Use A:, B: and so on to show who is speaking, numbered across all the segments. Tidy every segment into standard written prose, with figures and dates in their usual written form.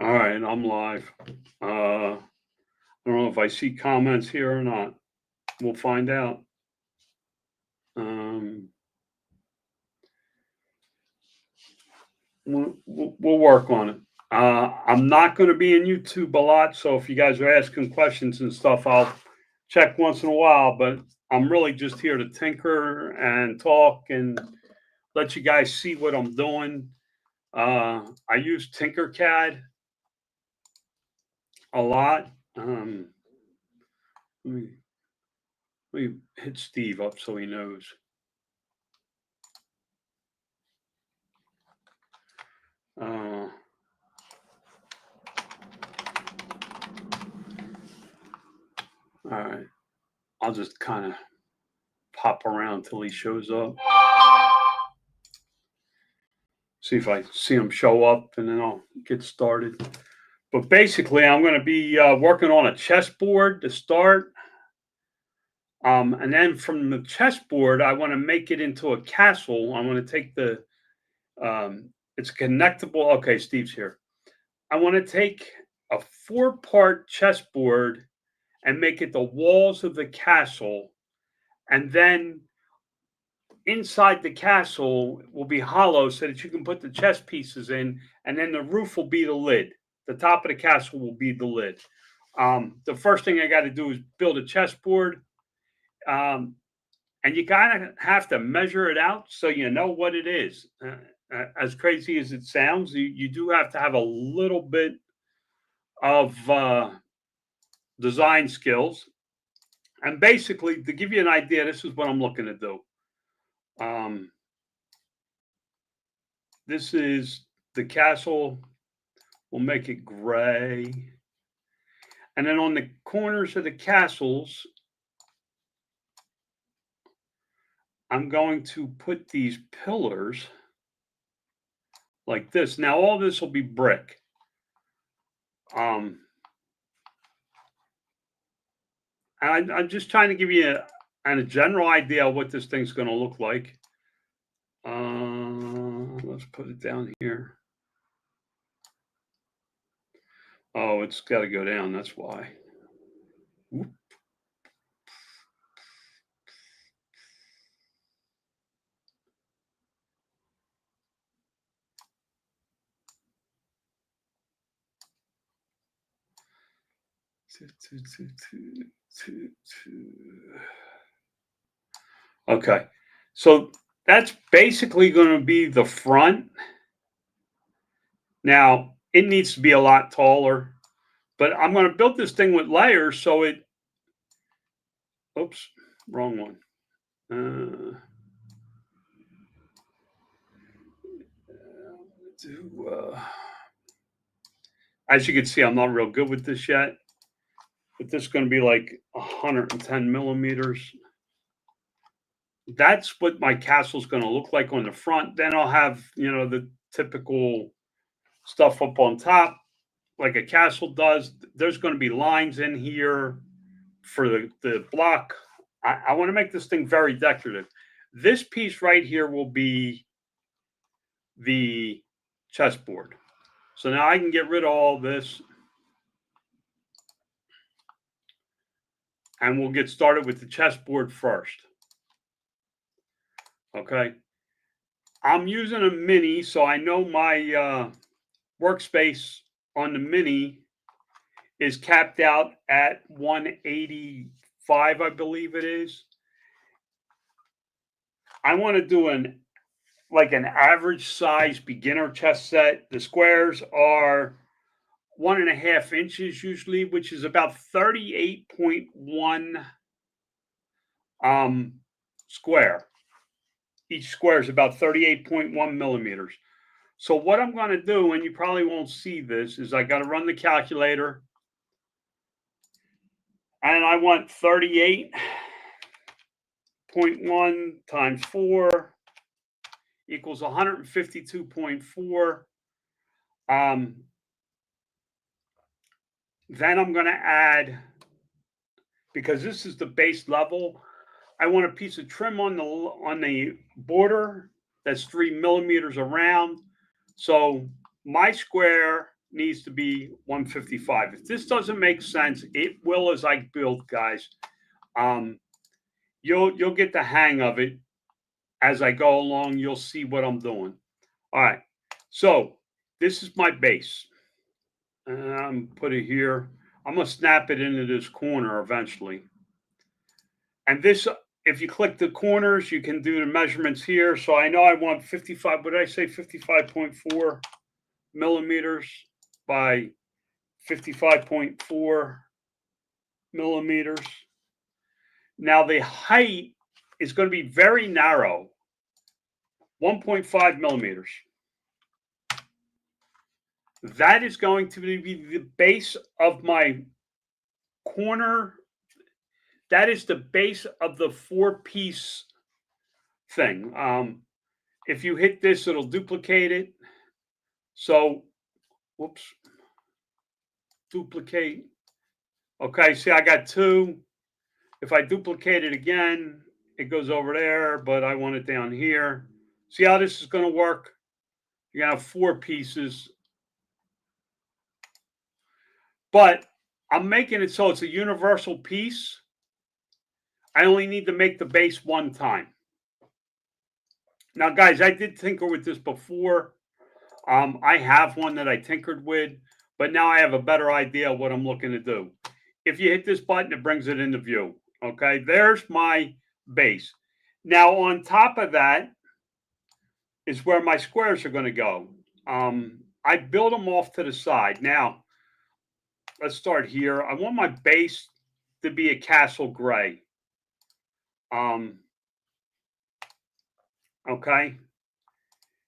A: All right, I'm live. I don't know if I see comments here or not. We'll find out. Um, we'll work on it. I'm not going to be in YouTube a lot, so if you guys are asking questions and stuff, I'll check once in a while. But I'm really just here to tinker and talk and let you guys see what I'm doing. I use Tinkercad a lot. Let me, let me hit Steve up so he knows. Uh, all right. I'll just kind of pop around till he shows up. See if I see him show up, and then I'll get started. But basically, I'm going to be working on a chessboard to start. And then from the chessboard, I want to make it into a castle. I want to take it's connectable. Okay, Steve's here. I want to take a 4-part chessboard and make it the walls of the castle. And then inside the castle will be hollow so that you can put the chess pieces in, and then the roof will be the lid. The top of the castle will be the lid. The first thing I got to do is build a chessboard, and you gotta have to measure it out so you know what it is. As crazy as it sounds, you do have to have a little bit of design skills. And basically, to give you an idea, this is what I'm looking to do. This is the castle. We'll make it gray. And then on the corners of the castles, I'm going to put these pillars like this. Now, all this will be brick. And I'm just trying to give you a general idea of what this thing's going to look like. Let's put it down here. Oh, it's got to go down. That's why. Whoop. Okay, so that's basically going to be the front. Now, it needs to be a lot taller, but I'm going to build this thing with layers so it, oops, wrong one. As you can see, I'm not real good with this yet, but this is going to be like 110 millimeters. That's what my castle's going to look like on the front. Then I'll have, the typical stuff up on top like a castle does. There's going to be lines in here for the block. I want to make this thing very decorative. This piece right here will be the chessboard. So now I can get rid of all this. And we'll get started with the chessboard first. Okay. I'm using a mini, so I know my workspace on the mini is capped out at 185, I believe it is. I want to do an average size beginner chess set. The squares are 1.5 inches usually, which is about 38.1 square. Each square is about 38.1 millimeters. So what I'm going to do, and you probably won't see this, is I got to run the calculator. And I want 38.1 times 4 equals 152.4. Then I'm going to add, because this is the base level, I want a piece of trim on the border that's 3 millimeters around. So my square needs to be 155. If this doesn't make sense, it will as I build, guys. Um, you'll get the hang of it as I go along. You'll see what I'm doing. All right. So this is my base. Put it here. I'm gonna snap it into this corner eventually. And this, if you click the corners, you can do the measurements here. So I know I want 55. What did I say? 55.4 millimeters by 55.4 millimeters. Now the height is going to be very narrow, 1.5 millimeters. That is going to be the base of my corner. That is the base of the 4-piece thing. If you hit this, it'll duplicate it. So, whoops, duplicate. Okay, see, I got 2. If I duplicate it again, it goes over there, but I want it down here. See how this is going to work? You're going to have 4 pieces. But I'm making it so it's a universal piece. I only need to make the base one time. Now, guys, I did tinker with this before. I have one that I tinkered with, but now I have a better idea of what I'm looking to do. If you hit this button, it brings it into view. Okay, there's my base. Now, on top of that is where my squares are going to go. I build them off to the side. Now, let's start here. I want my base to be a castle gray. Okay.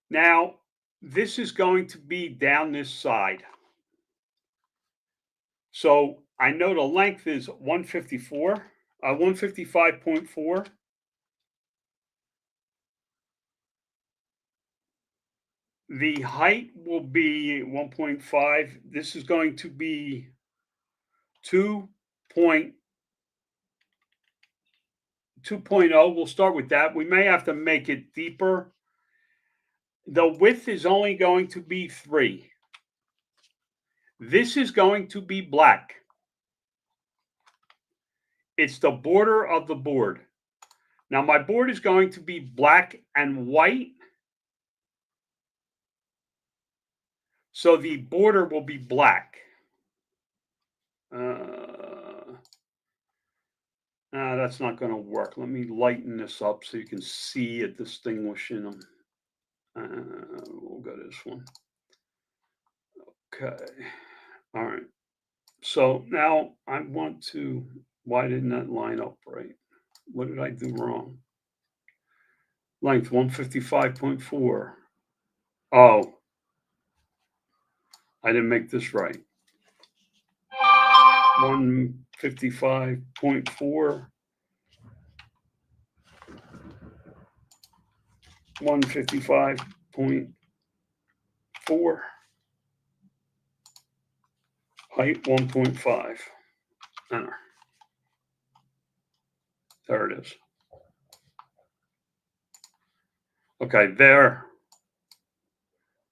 A: Now, this is going to be down this side. So I know the length is 155.4. The height will be 1.5. This is going to be 2.0. We'll start with that. We may have to make it deeper. The width is only going to be 3. This is going to be black. It's the border of the board. Now, my board is going to be black and white. So the border will be black. That's not going to work. Let me lighten this up so you can see it distinguishing them. We'll go to this one. Okay. All right. So now I want to, why didn't that line up right? What did I do wrong? Length 155.4. Oh, I didn't make this right. 155.4. 155.4. Height 1.5. Enter. There it is. Okay, there.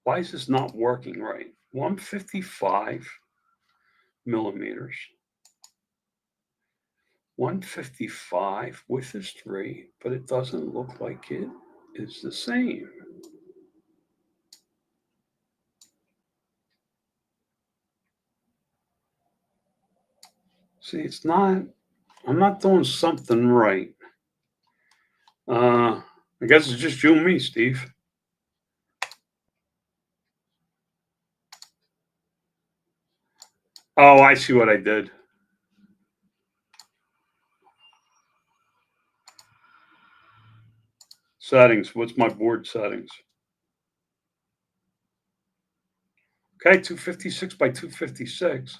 A: Why is this not working right? 155 millimeters. 155, width is 3, but it doesn't look like it is the same. See, it's not, I'm not doing something right. I guess it's just you and me, Steve. Oh, I see what I did. Settings. What's my board settings? Okay, 256 by 256.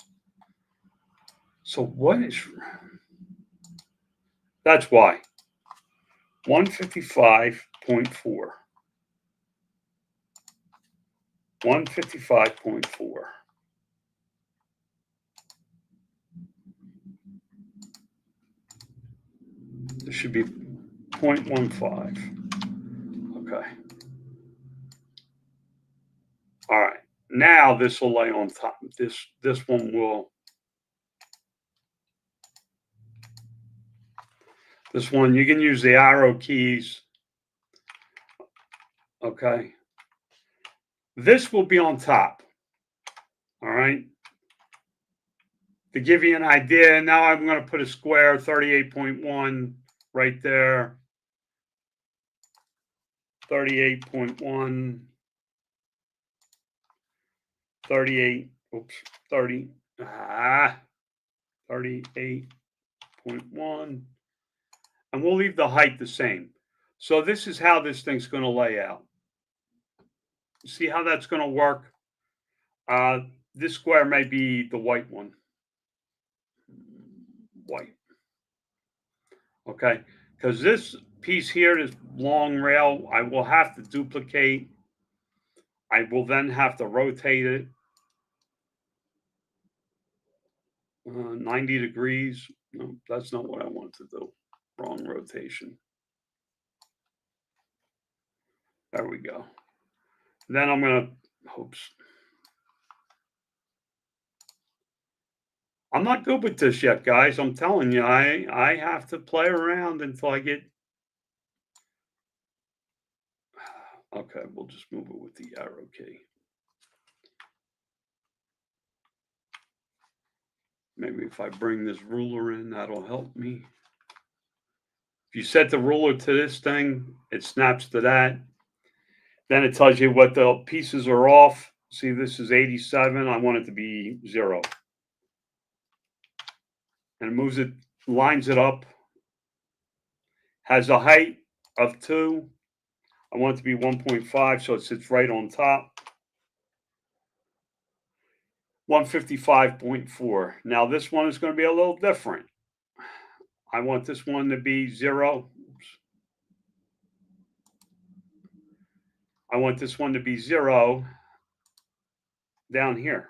A: So what is... That's why. 155.4. 155.4. This should be 0.15. Okay. All right. Now this will lay on top. This one will. This one you can use the arrow keys. Okay. This will be on top. All right. To give you an idea, now I'm going to put a square 38.1 right there. 38.1. 38. Oops. 30. 38.1. And we'll leave the height the same. So this is how this thing's going to lay out. See how that's going to work? This square may be the white one. White. Okay. Because this piece here, this long rail, I will have to duplicate. I will then have to rotate it 90 degrees. No, that's not what I want to do. Wrong rotation. There we go. Then I'm going to, oops. I'm not good with this yet, guys. I'm telling you, I have to play around until I get. Okay, we'll just move it with the arrow key. Maybe if I bring this ruler in, that'll help me. If you set the ruler to this thing, it snaps to that. Then it tells you what the pieces are off. See, this is 87. I want it to be 0. And it moves it, lines it up. Has a height of 2. I want it to be 1.5, so it sits right on top. 155.4. Now this one is going to be a little different. I want this one to be 0. Oops. I want this one to be 0 down here.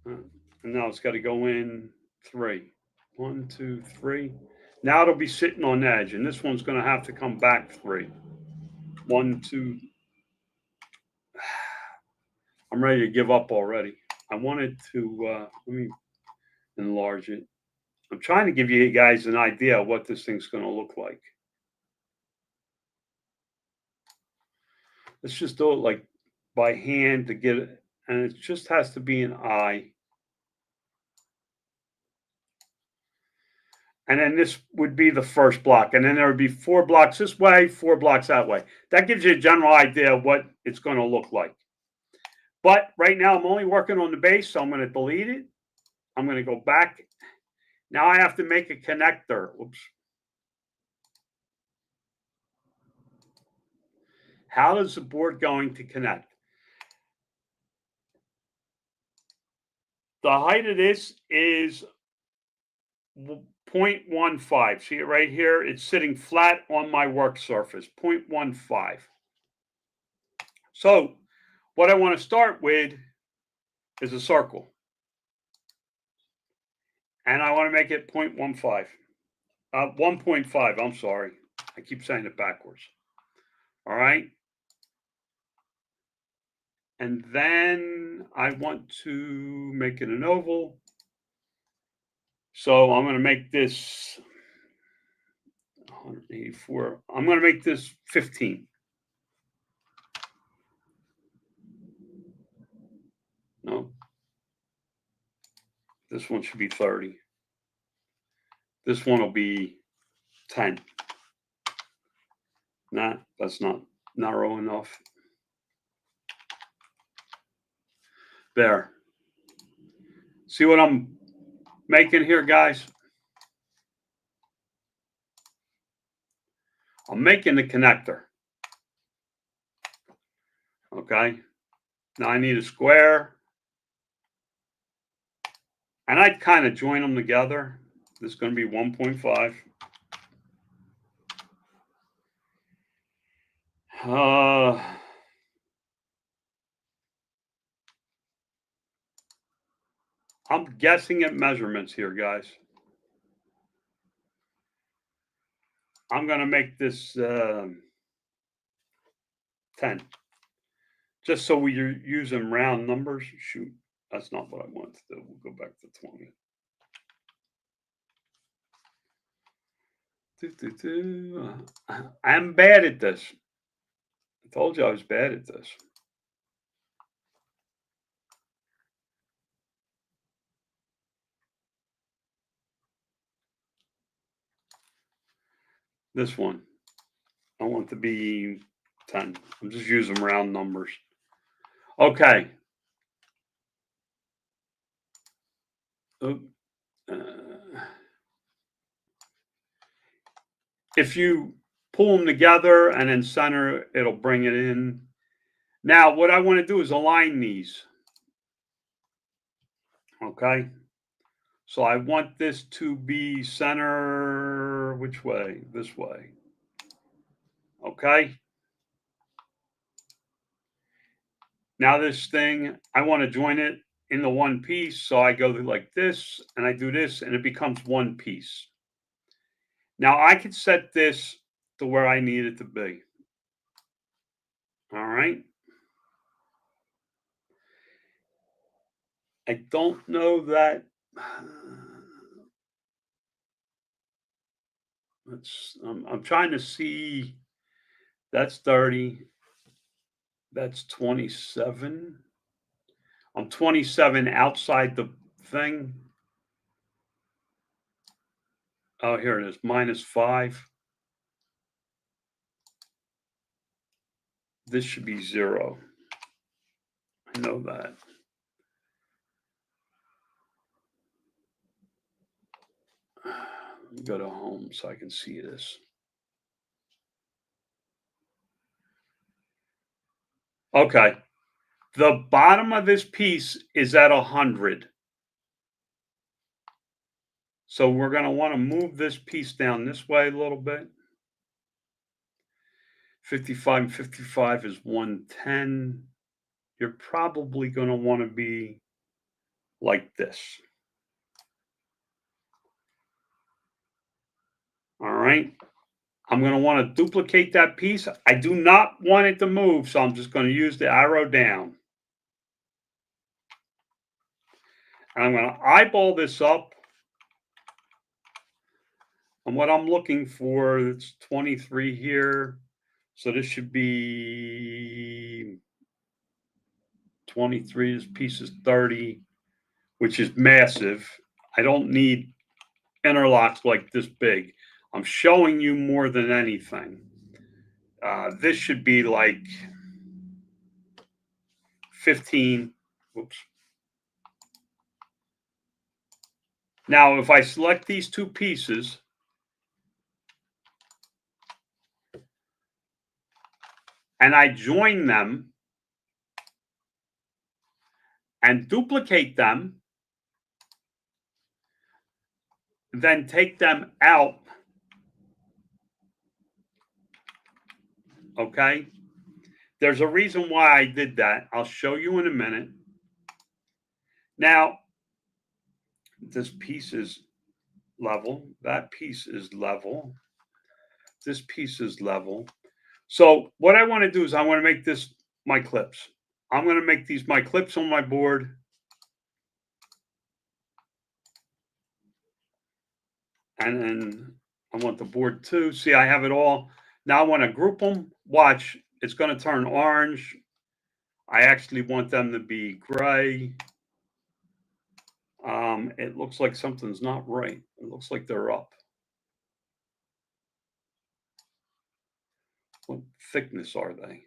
A: And now it's got to go in 3. 1, 2, 3. Now it'll be sitting on edge, and this one's going to have to come back 3. 1, 2. I'm ready to give up already. I wanted to, let me enlarge it. I'm trying to give you guys an idea of what this thing's going to look like. Let's just do it like by hand to get it. And it just has to be an eye. And then this would be the first block. And then there would be 4 blocks this way, 4 blocks that way. That gives you a general idea of what it's going to look like. But right now I'm only working on the base, so I'm going to delete it. I'm going to go back. Now I have to make a connector. Oops. How is the board going to connect? The height of this is 0.15. See it right here? It's sitting flat on my work surface, 0.15. So what I want to start with is a circle. And I want to make it 0.15. 1.5, I'm sorry. I keep saying it backwards. All right. And then I want to make it an oval. So I'm going to make this 184. I'm going to make this 15. No. This one should be 30. This one will be 10. Nah, that's not narrow enough. There. See what I'm making here, guys? I'm making the connector. Okay. Now I need a square. And I'd kind of join them together. This is going to be 1.5. I'm guessing at measurements here, guys. I'm going to make this 10. just so we are using round numbers. Shoot, that's not what I want to do. We'll go back to 20. I'm bad at this. I told you I was bad at this. This one, I want to be 10. I'm just using round numbers. Okay. If you pull them together and then center, it'll bring it in. Now, what I want to do is align these. Okay. So I want this to be center, which way? This way. Okay. Now this thing, I want to join it in the one piece. So I go like this and I do this and it becomes one piece. Now I can set this to where I need it to be. All right. I don't know that. I'm trying to see. That's 30. That's 27. I'm 27 outside the thing. Oh, here it is, -5. This should be 0. I know that. Let me go to home so I can see this. Okay. The bottom of this piece is at 100. So we're going to want to move this piece down this way a little bit. 55 and 55 is 110. You're probably going to want to be like this. All right. I'm going to want to duplicate that piece. I do not want it to move, so I'm just going to use the arrow down. And I'm going to eyeball this up. And what I'm looking for, it's 23 here. So this should be 23. This piece is 30, which is massive. I don't need interlocks like this big. I'm showing you more than anything. This should be like 15. Whoops. Now, if I select these two pieces, and I join them and duplicate them, then take them out, okay? There's a reason why I did that. I'll show you in a minute. Now, this piece is level. That piece is level. This piece is level. So what I want to do is I want to make this my clips. I'm going to make these my clips on my board. And then I want the board too. See, I have it all. Now I want to group them. Watch, it's going to turn orange. I actually want them to be gray. It looks like something's not right. It looks like they're up. What thickness are they?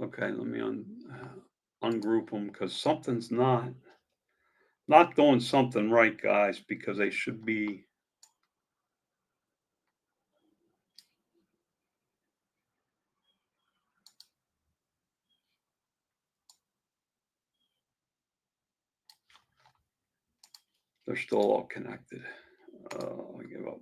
A: Okay, let me ungroup them because something's not doing something right, guys, because they should be. They're still all connected. I give up.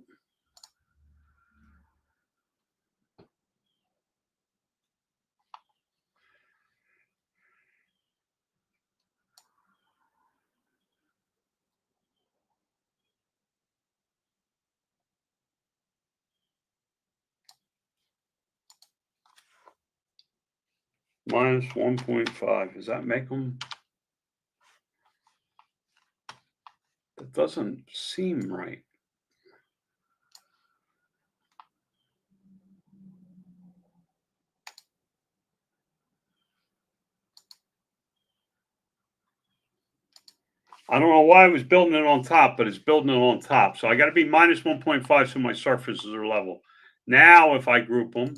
A: minus 1.5. Does that make them? That doesn't seem right. I don't know why I was building it on top, but it's building it on top. So I got to be minus 1.5 so my surfaces are level. Now, if I group them,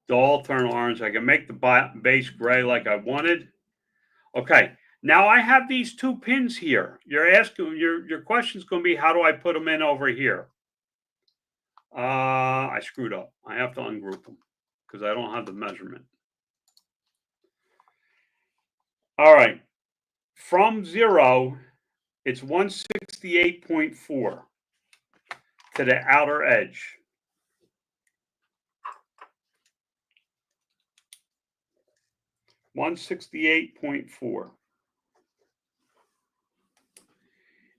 A: they'll all turn orange. I can make the base gray like I wanted. Okay, now I have these two pins here. You're asking, your question's going to be, how do I put them in over here? I screwed up. I have to ungroup them because I don't have the measurement. All right, from 0, it's 168.4 to the outer edge. 168.4.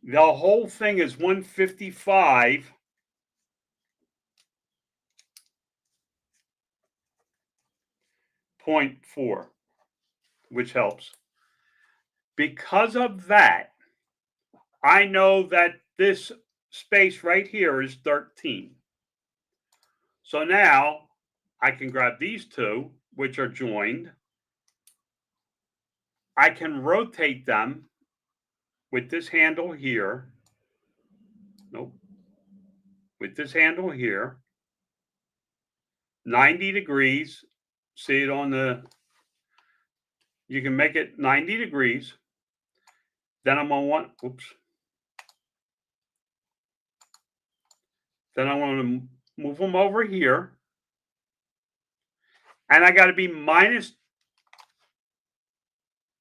A: The whole thing is 155.4, which helps. Because of that, I know that this space right here is 13. So now I can grab these two, which are joined. I can rotate them with this handle here. Nope. With this handle here. 90 degrees. See it on the, you can make it 90 degrees. Then I'm on one, oops. Then I want to move them over here. And I got to be minus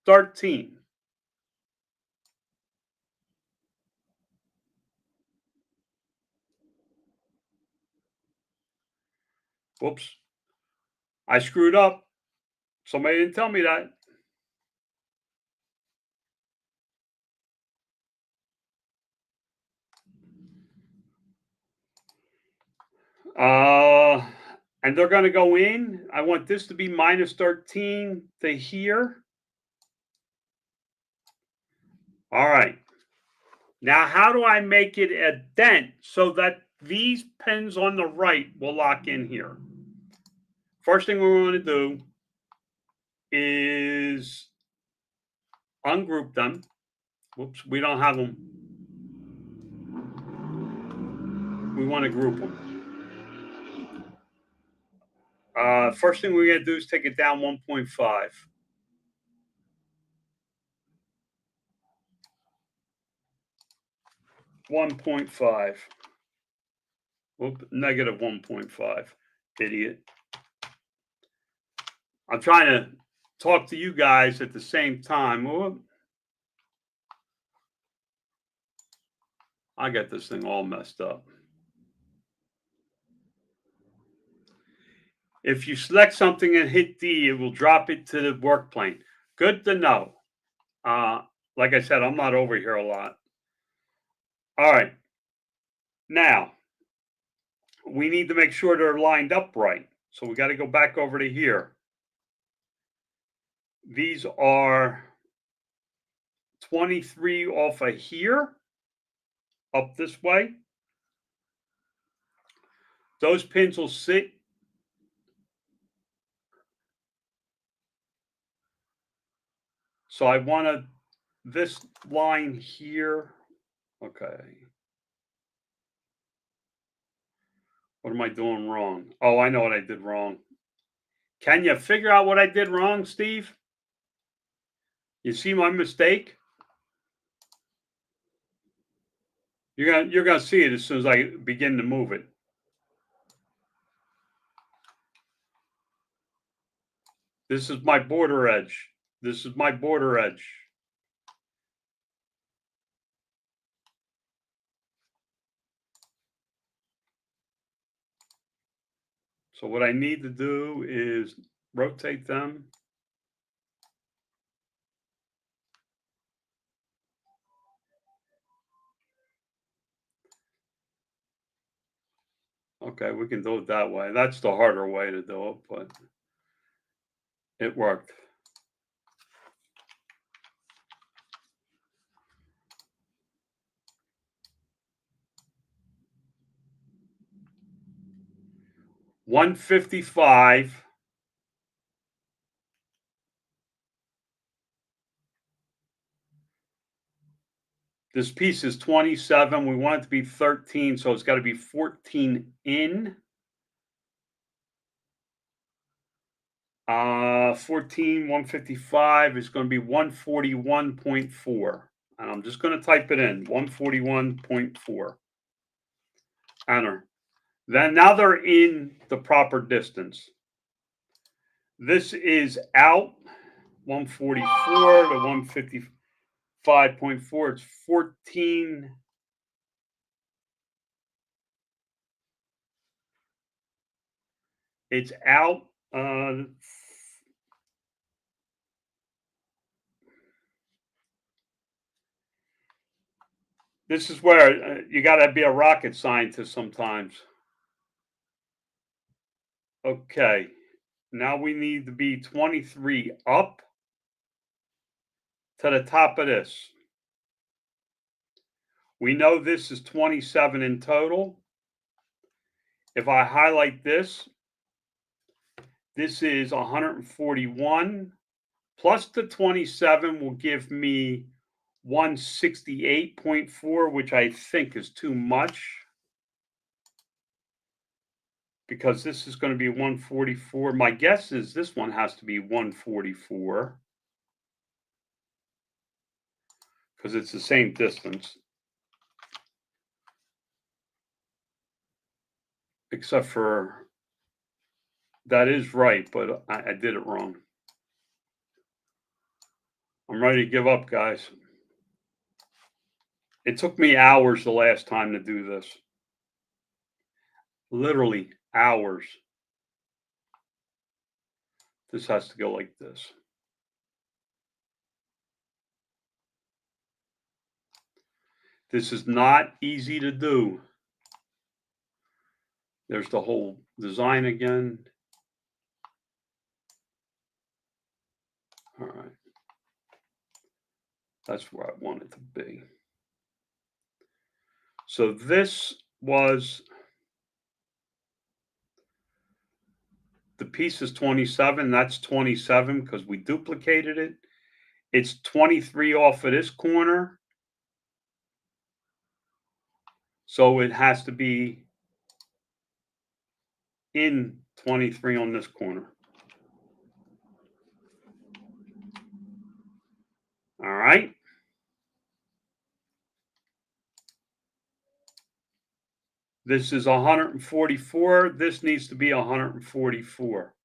A: 13. Whoops. I screwed up. Somebody didn't tell me that. And they're going to go in. I want this to be minus 13 to here. All right. Now, how do I make it a dent so that these pins on the right will lock in here? First thing we want to do is ungroup them. Whoops, we don't have them. We want to group them. First thing we're going to do is take it down 1.5. 1.5. Whoop, negative 1.5. Idiot. I'm trying to talk to you guys at the same time. Whoop. I got this thing all messed up. If you select something and hit D, it will drop it to the work plane. Good to know. Like I said, I'm not over here a lot. All right. Now, we need to make sure they're lined up right. So we got to go back over to here. These are 23 off of here, up this way. Those pins will sit. So I want this line here. Okay. What am I doing wrong? Oh, I know what I did wrong. Can you figure out what I did wrong, Steve? You see my mistake? You're gonna see it as soon as I begin to move it. This is my border edge. This is my border edge. So what I need to do is rotate them. Okay, we can do it that way. That's the harder way to do it, but it worked. $155. This piece is 27. We want it to be 13, so it's got to be 14 in. 14, 155 is going to be 141.4. And I'm just going to type it in 141.4. Enter. Then now they're in the proper distance. This is out 144 to 155.4. It's 14. It's out. This is where you got to be a rocket scientist sometimes. Okay. Now we need to be 23 up to the top of this. We know this is 27 in total. If I highlight this, this is 141 plus the 27 will give me 168.4, which I think is too much because this is going to be 144. My guess is this one has to be 144 because it's the same distance. Except for that is right, but I did it wrong. I'm ready to give up, guys. It took me hours the last time to do this. Literally hours. This has to go like this. This is not easy to do. There's the whole design again. All right. That's where I want it to be. So this was, the piece is 27. That's 27 because we duplicated it. It's 23 off of this corner. So it has to be in 23 on this corner. All right. This is 144. This needs to be 144.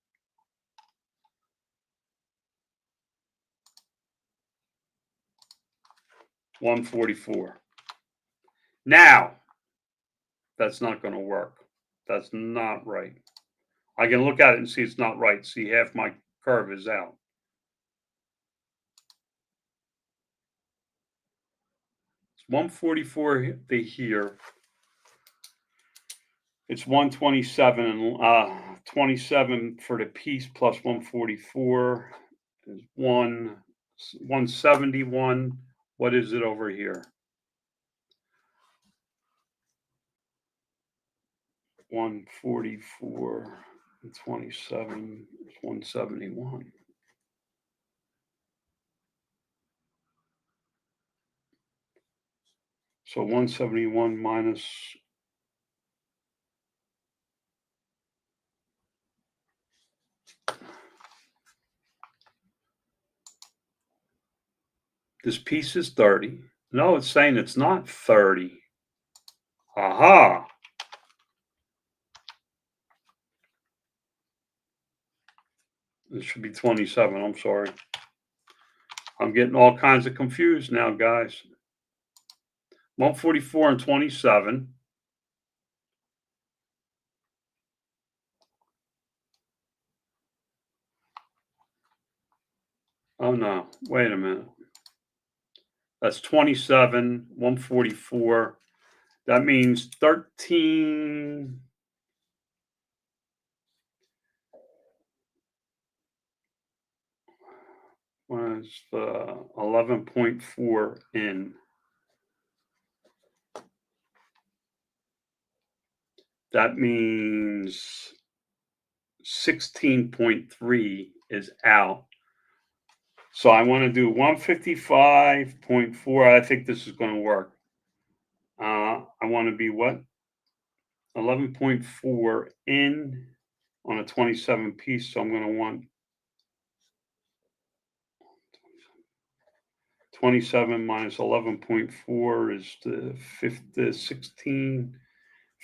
A: $144. Now, that's not going to work. That's not right. I can look at it and see it's not right. See, half my curve is out. It's 144 to here. It's 127 and 27 for the piece plus 144 is 171. What is it over here? 144 and 27 is 171. So 171 minus this piece is 30. No, it's saying it's not 30. Aha. This should be 27. I'm sorry. I'm getting all kinds of confused now, guys. 144 and 27. Oh, no. Wait a minute. That's 27, 144. That means 13. was 11.4 in. That means 16.3 is out. So I want to do 155.4. I think this is going to work. I want to be what? 11.4 in on a 27 piece. So I'm going to want 27 minus 11.4 is the 16,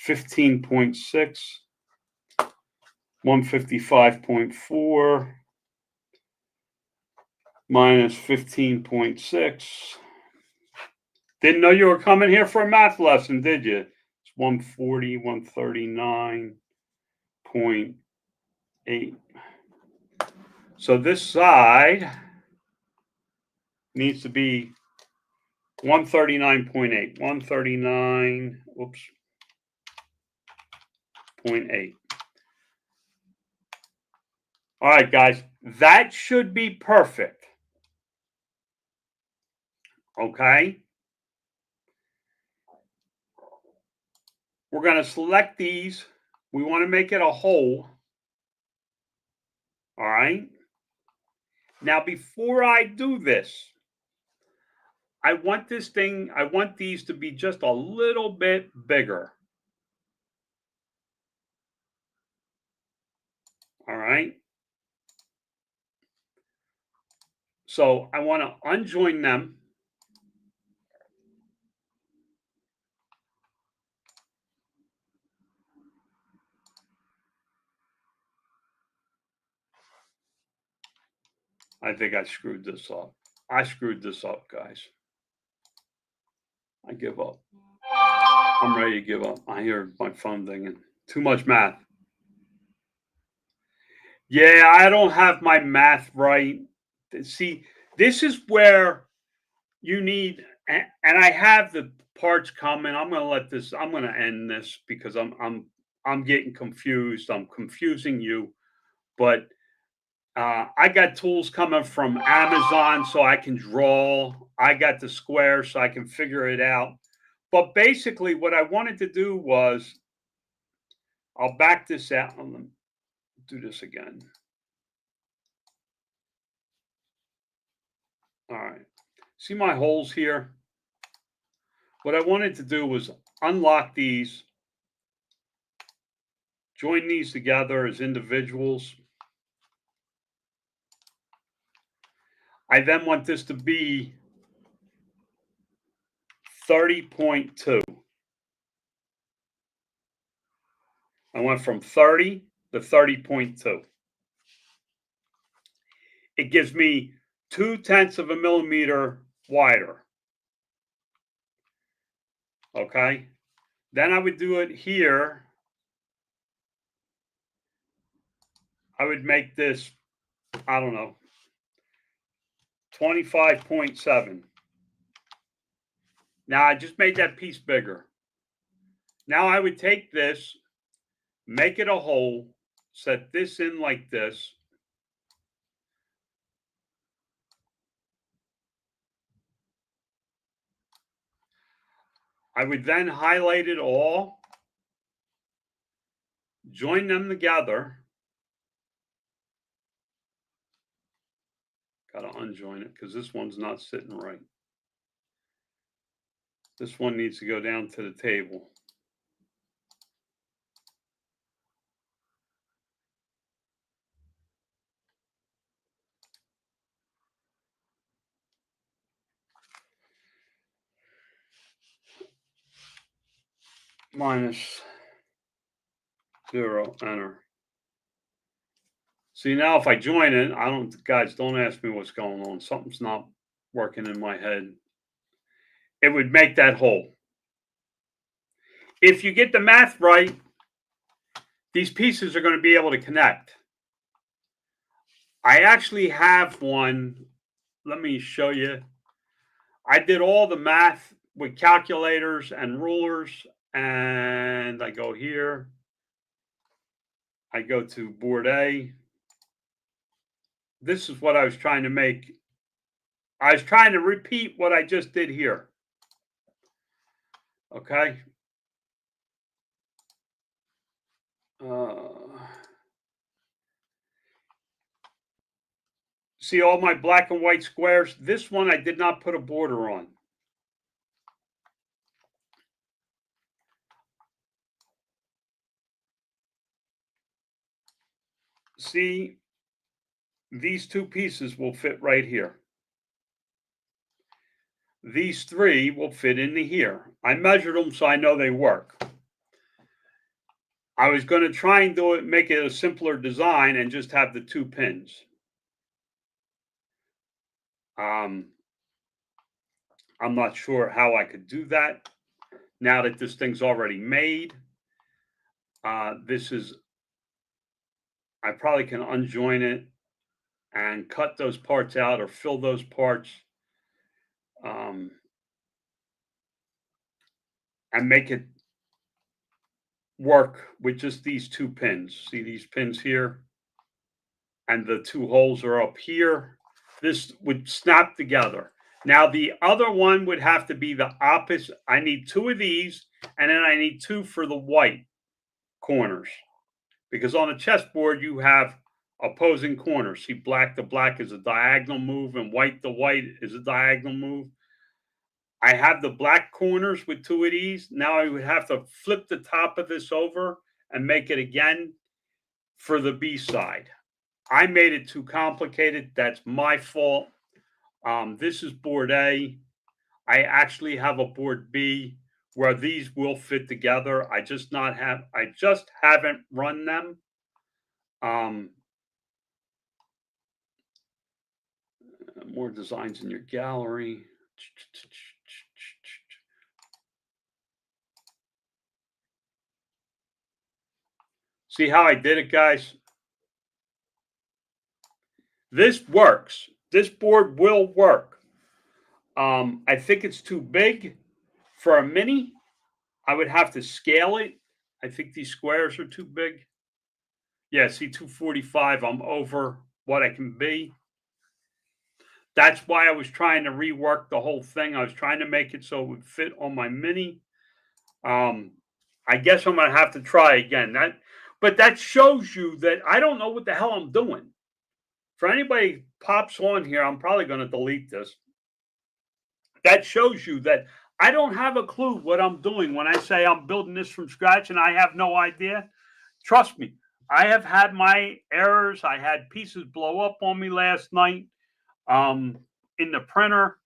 A: 15.6, 155.4 minus 15.6. Didn't know you were coming here for a math lesson, did you? It's 140, 139.8. So this side needs to be 139.8. 139, oops, 0.8. All right, guys, that should be perfect. Okay. We're going to select these. We want to make it a hole. All right. Now, before I do this, I want these to be just a little bit bigger. All right. So I want to unjoin them. I think I screwed this up. I screwed this up, guys. I give up. I'm ready to give up. I hear my phone dinging. Too much math. Yeah, I don't have my math right. See, this is where you need, and I have the parts coming. I'm going to let this. I'm going to end this because I'm getting confused. I'm confusing you, but I got tools coming from Amazon so I can draw. I got the square so I can figure it out. But basically, what I wanted to do was, I'll back this out. I'm going to do this again. All right. See my holes here? What I wanted to do was unlock these, join these together as individuals. I then want this to be 30.2. I went from 30 to 30.2. It gives me 0.2 of a millimeter wider. Okay. Then I would do it here. I would make this, I don't know, 25.7. Now I just made that piece bigger. Now I would take this, make it a hole, set this in like this. I would then highlight it all, join them together. Got to unjoin it because this one's not sitting right. This one needs to go down to the table. Minus 0, enter. See, now if I join it, guys, don't ask me what's going on. Something's not working in my head. It would make that hole. If you get the math right, these pieces are going to be able to connect. I actually have one. Let me show you. I did all the math with calculators and rulers, and I go here. I go to board A. This is what I was trying to make I was trying to repeat what I just did here. Okay. See all my black and white squares? This one I did not put a border on. See, these two pieces will fit right here. These three will fit into here. I measured them so I know they work. I was going to try and do it, make it a simpler design and just have the two pins. I'm not sure how I could do that now that this thing's already made. I probably can unjoin it and cut those parts out or fill those parts and make it work with just these two pins. See these pins here? And the two holes are up here. This would snap together. Now the other one would have to be the opposite. I need two of these, and then I need two for the white corners. Because on a chessboard, you have opposing corners. See, black to black is a diagonal move, and white to white is a diagonal move. I have the black corners with two of these. Now I would have to flip the top of this over and make it again for the B side. I made it too complicated. That's my fault. This is board A. I actually have a board B where these will fit together. I just haven't run them. More designs in your gallery. See how I did it, guys? This works. This board will work. I think it's too big for a mini. I would have to scale it. I think these squares are too big. Yeah, see, 245, I'm over what I can be. That's why I was trying to rework the whole thing. I was trying to make it so it would fit on my mini. I guess I'm going to have to try again. But that shows you that I don't know what the hell I'm doing. For anybody pops on here, I'm probably going to delete this. That shows you that I don't have a clue what I'm doing when I say I'm building this from scratch and I have no idea. Trust me, I have had my errors. I had pieces blow up on me last night in the printer.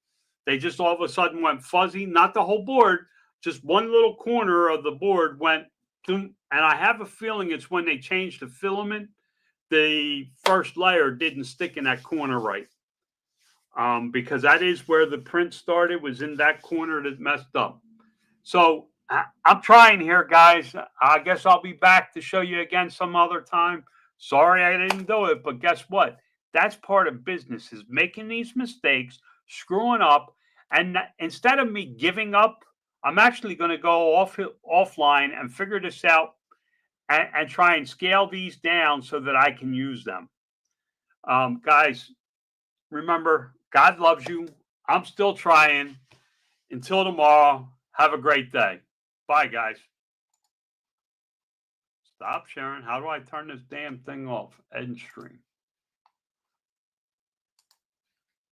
A: They just all of a sudden went fuzzy. Not the whole board, just one little corner of the board went, and I have a feeling it's when they changed the filament, the first layer didn't stick in that corner right. Because that is where the print started, was in that corner that messed up. So I'm trying here, guys. I guess I'll be back to show you again some other time. Sorry I didn't do it, but guess what? That's part of business, is making these mistakes, screwing up, and instead of me giving up, I'm actually going to go offline and figure this out and try and scale these down so that I can use them. Guys, remember, God loves you. I'm still trying. Until tomorrow, have a great day. Bye, guys. Stop sharing. How do I turn this damn thing off? End stream.